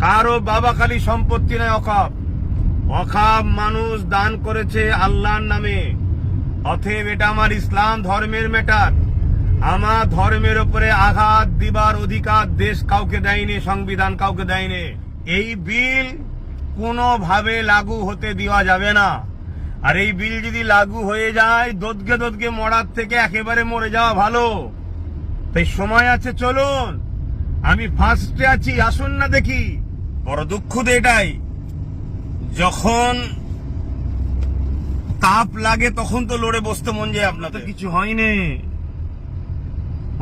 কারো বাবা খালি সম্পত্তি নয় অকাপ। অকাপ মানুষ দান করেছে আল্লাহর নামে। অতএব এটা আমার ইসলাম ধর্মের ম্যাটার। আমার ধর্মের উপরে আঘাত দিবার অধিকার দেশ কাউকে দেয়নি, সংবিধান কাউকে দেয়নি। এই বিল কোনোভাবে লাগু হতে দেওয়া যাবে না। আর এই বিল যদি লাগু হয়ে যায়, দোদকে দোদকে মরার থেকে একেবারে মরে যাওয়া ভালো। তাই সময় আছে, চলুন। আমি ফার্স্টে আছি, আসুন না দেখি। বড় দুঃখ তো এটাই, যখন তাপ লাগে তখন তো লড়ে বসতে মন যায়। আপনার তো কিছু হয়নি।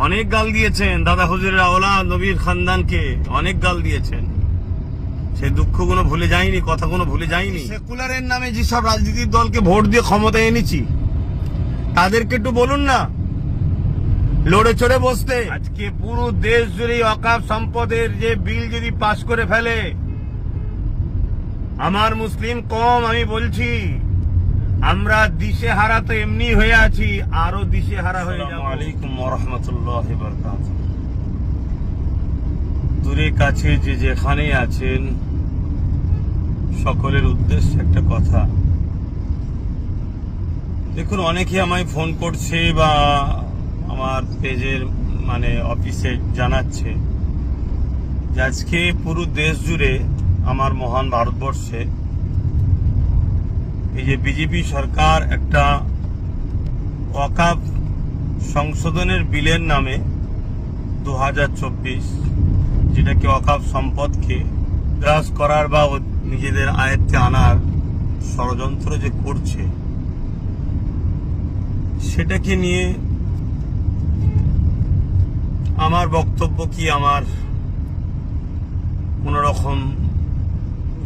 অনেক গাল দিয়েছেন দাদা হুজুরের আওলাদ নবীর খানদানকে, অনেক গাল দিয়েছেন। সেই দুঃখগুলো ভুলে যায়নি, কথাগুলো ভুলে যায়নি। সেকুলারের নামে যেসব রাজনীতির দলকে ভোট দিয়ে ক্ষমতায় এনেছি, তাদেরকে একটু বলুন না লড়ে চড়ে বসতে। আজকে পুরো দেশ জুড়ে ওয়াকফ সম্পদের যে বিল যদি পাশ করে ফেলে, আমার মুসলিম কম আমি বলছি, আমরা দিশেহারা তো এমনি হয়ে আছি, আরো দিশেহারা হয়ে যাব। আসসালামু আলাইকুম ওয়া রাহমাতুল্লাহি ওয়া বারাকাতুহু। দূরে কাছে যে যেখানেই আছেন, সকলের উদ্দেশ্যে একটা কথা। দেখুন, অনেকে আমায় ফোন করছে বা আমার পেজের অফিসে জানাচ্ছে যে আজকে পুরো দেশ জুড়ে, আমার মহান ভারতবর্ষে, এই যে বিজেপি সরকার একটা ওয়াকফ সংশোধনের বিলের নামে 2024, যেটাকে ওয়াকফ সম্পদকে গ্রাস করার বা নিজেদের আয়ত্তে আনার ষড়যন্ত্র যে করছে, সেটাকে নিয়ে আমার বক্তব্য কি, আমার কোন রকম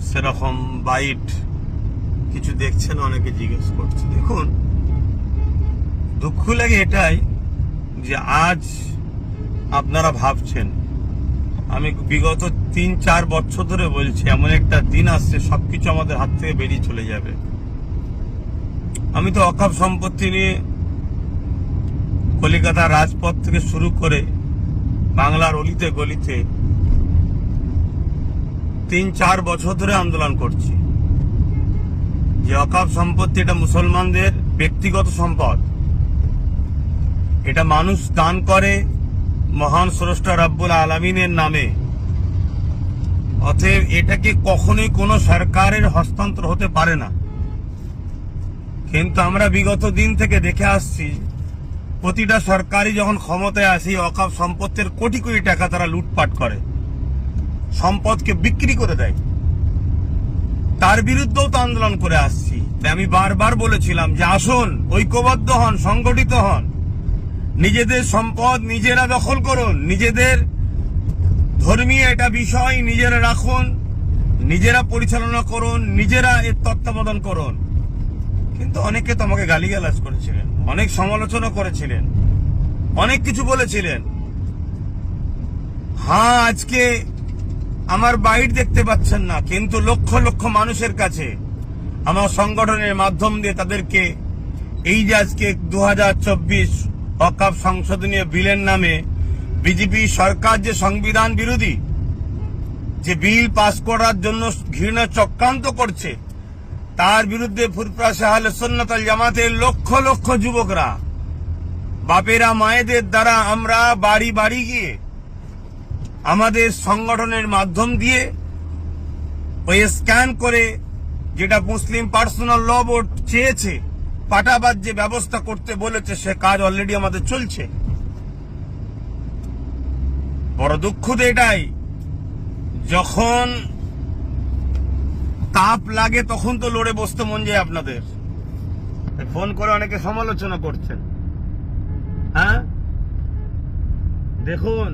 সেরকম বাইট কিছু দেখছেন অনেকে জিজ্ঞেস করছে। দেখুন, দুঃখ লাগে এটাই যে আজ আপনারা ভাবছেন, আমি বিগত 3-4 বছর ধরে বলছি, এমন একটা দিন আসছে সবকিছু আমাদের হাত থেকে বেরিয়ে চলে যাবে। আমি তো ওয়াকফ সম্পত্তি নিয়ে কলিকাতা রাজপথ থেকে শুরু করে বাংলার অলিতে গলিতে 3-4 বছর ধরে আন্দোলন করছি যে ওয়াকফ সম্পত্তি এটা মুসলমানদের ব্যক্তিগত সম্পদ। এটা মানুষ দান করে মহান স্রষ্টা রব্বুল আলামিনের নামে। অতএব এটাকে কখনোই কোনো সরকারের হস্তান্তর হতে পারে না। কিন্তু আমরা বিগত দিন থেকে দেখে আসছি, প্রতিটা সরকারই যখন ক্ষমতায় আসি, ওয়াকফ সম্পত্তির কোটি কোটি টাকা তারা লুটপাট করে, সম্পদকে বিক্রি করে দেয়। তার বিরুদ্ধেও তো আন্দোলন করে আসছি। তাই আমি বারবার বলেছিলাম যে আসুন, ঐক্যবদ্ধ হন, সংগঠিত হন, নিজেদের সম্পদ নিজেরা দখল করুন, নিজেদের ধর্মীয় এটা বিষয় নিজেরা রাখুন, নিজেরা পরিচালনা করুন, নিজেরা এর তত্ত্বাবধান করুন। কিন্তু অনেকে তো আমাকে গালিগালাজ করেছিলেন, অনেক সমালোচনা করেছিলেন, অনেক কিছু বলেছিলেন। হ্যাঁ, আজকে আমার বাইট দেখতে পাচ্ছেন না, কিন্তু লক্ষ লক্ষ মানুষের কাছে আমার সংগঠনের মাধ্যম দিয়ে তাদেরকে এই যে আজকে 2024 ওয়াকফ সংশোধনীয় বিলের নামে বিজেপি সরকার যে সংবিধান বিরোধী যে বিল পাস করার জন্য ঘৃণা চক্রান্ত করছে, তার বিরুদ্ধে ফুরফুরা আহলে সুন্নাত ওয়াল জামাতের লক্ষ লক্ষ যুবকরা, বাপেরা মায়েদের দ্বারা আমরা বাড়ি বাড়ি গিয়ে আমাদের সংগঠনের মাধ্যম দিয়ে ওই স্ক্যান করে, যেটা মুসলিম পার্সোনাল ল বোর্ড চেয়েছে, পাটাবাদ যে ব্যবস্থা করতে বলেছে, সে কাজ অলরেডি আমাদের চলছে। বড় দুঃখ তো এটাই, যখন তাপ লাগে তখন তো লড়ে বসতে মন যায় আপনাদের। ফোন করে অনেকে সমালোচনা করছেন। হ্যাঁ, দেখুন,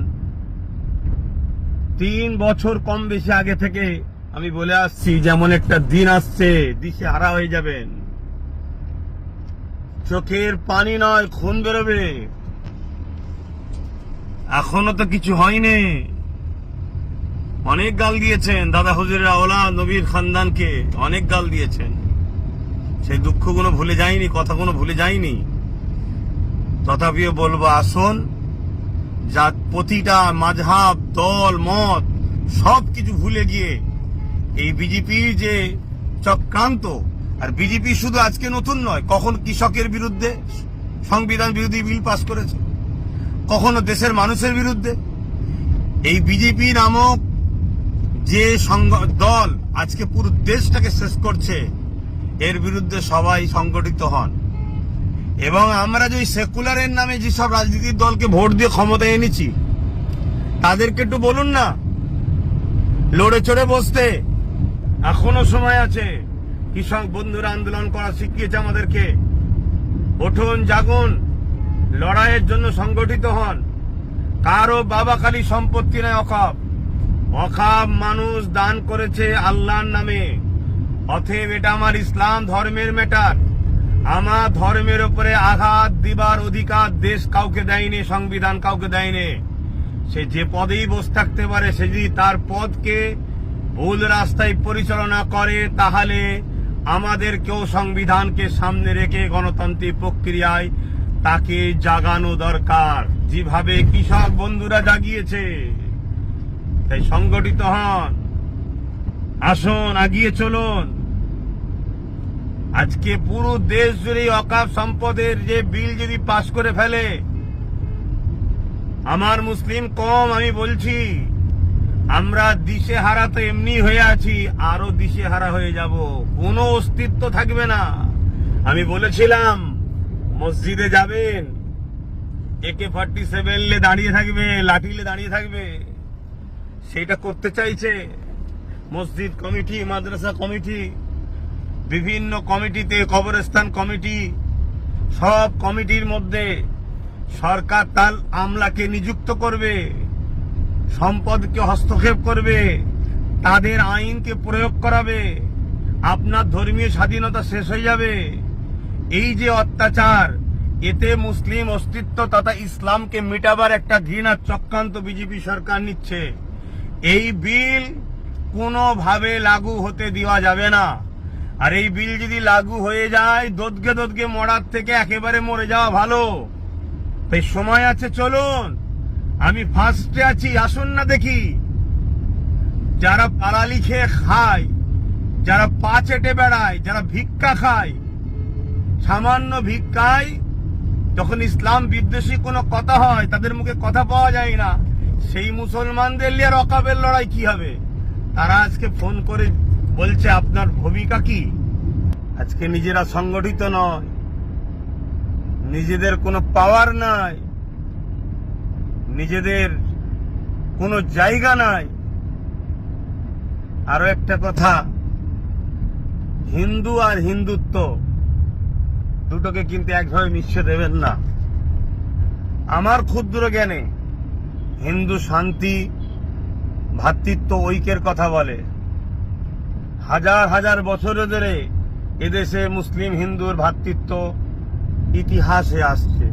3 বছর কম বেশি আগে থেকে আমি বলে আসছি, যেমন একটা দিন আসছে দিশে হারা হয়ে যাবেন, চোখের পানি নয় খুন বেরোবে। এখনো তো কিছু হয়নি। অনেক গাল দিয়েছেন দাদা হুজুরের আওলাদ নবীর খানদানকে, অনেক গাল দিয়েছেন। সেই দুঃখগুলো ভুলে যায়নি, কথাগুলো ভুলে যায়নি। তথাপিও বলবো, আসুন, যা প্রতিটা মাযহাব, দল, মত সবকিছু ভুলে গিয়ে এই বিজেপির যে চক্রান্ত, আর বিজেপি শুধু আজকে নতুন নয়, কখন কৃষকের বিরুদ্ধে সংবিধান বিরোধী বিল পাস করেছে, কখনো দেশের মানুষের বিরুদ্ধে। এই বিজেপি নামক যে দল আজকে পুরো দেশটাকে শেষ করছে, এর বিরুদ্ধে সবাই সংগঠিত হন। এবং আমরা যে সেকুলারের নামে যেসব রাজনীতির দলকে ভোট দিয়ে ক্ষমতায় এনেছি, তাদেরকে একটু বলুন না লড়ে চড়ে বসতে। এখনো সময় আছে। কৃষক বন্ধুরা আন্দোলন করা শিখিয়েছে আমাদেরকে। উঠুন, জাগুন, লড়াইয়ের জন্য সংগঠিত হন। কারো বাবা খালি সম্পত্তি নয় অকাপ। অকাপ মানুষ দান করেছে আল্লাহর নামে। অতএব এটা আমার ইসলাম ধর্মের ম্যাটার। আমার ধর্মের উপরে আঘাত দিবার অধিকার দেশ কাউকে দেয়নি, সংবিধান কাউকে দেয়নি। সে যে পদেই বসে থাকতে পারে, সে যদি তার পদকে ভুল রাস্তায় পরিচালনা করে, তাহলে আমাদেরকেও সংবিধানকে সামনে রেখে গণতান্ত্রিক প্রক্রিয়ায় তাকে জাগানো দরকার, যেভাবে কৃষক বন্ধুরা জাগিয়েছে। তাই সংগঠিত হন, আসুন, এগিয়ে চলুন। আজকে পুরো দেশ জুড়ে অকাপ সম্পদের যে বিল যদি পাশ করে ফেলে, আমার মুসলিম কম, আমি বলছি, আমরা দিশেহারা তো এমনি হয়ে আছি, আরো দিশেহারা হয়ে যাব। কোনো অস্তিত্ব থাকবে না। আমি বলেছিলাম মসজিদে যাবেন, AK-47 লে দাঁড়িয়ে থাকবে, লাঠিলে দাঁড়িয়ে থাকবে। সেটা করতে চাইছে মসজিদ কমিটি, মাদ্রাসা কমিটি, বিভিন্ন কমিটিতে, কবরস্থান কমিটি, সব কমিটির মধ্যে সরকার তার আমলাকে নিযুক্ত করবে, সম্পদকে হস্তক্ষেপ করবে, তাদের আইনকে প্রয়োগ করাবে। আপনার ধর্মীয় স্বাধীনতা শেষ হয়ে যাবে। এই যে অত্যাচার, এতে মুসলিম অস্তিত্ব তথা ইসলামকে মিটাবার একটা ঘৃণার চক্রান্ত বিজেপি সরকার নিচ্ছে। এই বিল কোনোভাবে লাগু হতে দেওয়া যাবে না। আর এই বিল যদি লাগু হয়ে যায়, দোদগে দোদগে মরার থেকে একেবারে মরে যাওয়া ভালো। তাই সময় আছে, চলুন। আমি ফার্স্টে আছি, আসুন না দেখি। যারা পালালি খেয়ে খায়, যারা পা চেটে বেড়ায়, যারা ভিক্ষা খায়, সামান্য ভিক্ষায় যখন ইসলাম বিদ্বেষী কোনো কথা হয়, তাদের মুখে কথা পাওয়া যায় না। সেই মুসলমানদের নিয়ে অকাবের লড়াই কি হবে? তারা আজকে ফোন করে বলছে আপনার ভূমিকা কি? আজকে নিজেরা সংগঠিত নয়, নিজেদের কোনো পাওয়ার নাই, নিজেদের কোনো জায়গা নাই। আরো একটা কথা, হিন্দু আর হিন্দুত্ব দুটোকে কিন্তু একভাবে মিশিয়ে দেবেন না। আমার ক্ষুদ্র জ্ঞানে হিন্দু শান্তি, ভ্রাতৃত্ব, ঐক্যের কথা বলে। হাজার হাজার বছর ধরে এদেশে মুসলিম হিন্দুর ভ্রাতৃত্ব ইতিহাসে আসছে।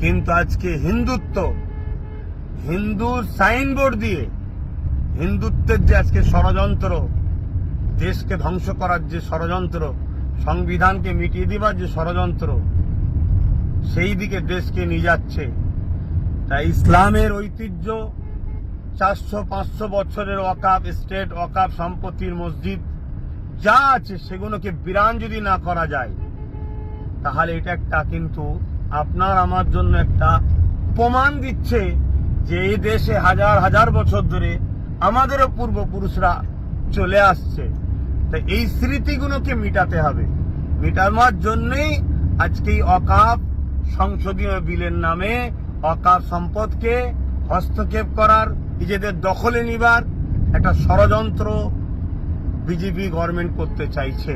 কিন্তু আজকে হিন্দুত্ব, হিন্দুর সাইনবোর্ড দিয়ে হিন্দুত্বের যে আজকে ষড়যন্ত্র, দেশকে ধ্বংস করার যে ষড়যন্ত্র, সংবিধানকে মিটিয়ে দিবার যে ষড়যন্ত্র, সেই দিকে দেশকে নিয়ে যাচ্ছে। তাই ইসলামের ঐতিহ্য, 400-500 বছরের ওয়াকাফ স্টেট, ওয়াকাফ সম্পত্তির মসজিদ যা আছে, সেগুলোকে বিরান যদি না করা যায়, তাহলে এটা একটা কিন্তু আপনার আমার জন্য একটা প্রমাণ দিচ্ছে যে এই দেশে হাজার হাজার বছর ধরে আমাদেরও পূর্বপুরুষরা চলে আসছে। তাই এই স্মৃতিগুলোকে মিটাতে হবে। মিটানোর জন্যই আজকে এই অকাপ সংসদীয় বিলের নামে অকাপ সম্পদকে হস্তক্ষেপ করার, নিজেদের দখলে নিবার একটা ষড়যন্ত্র বিজেপি গভর্নমেন্ট করতে চাইছে।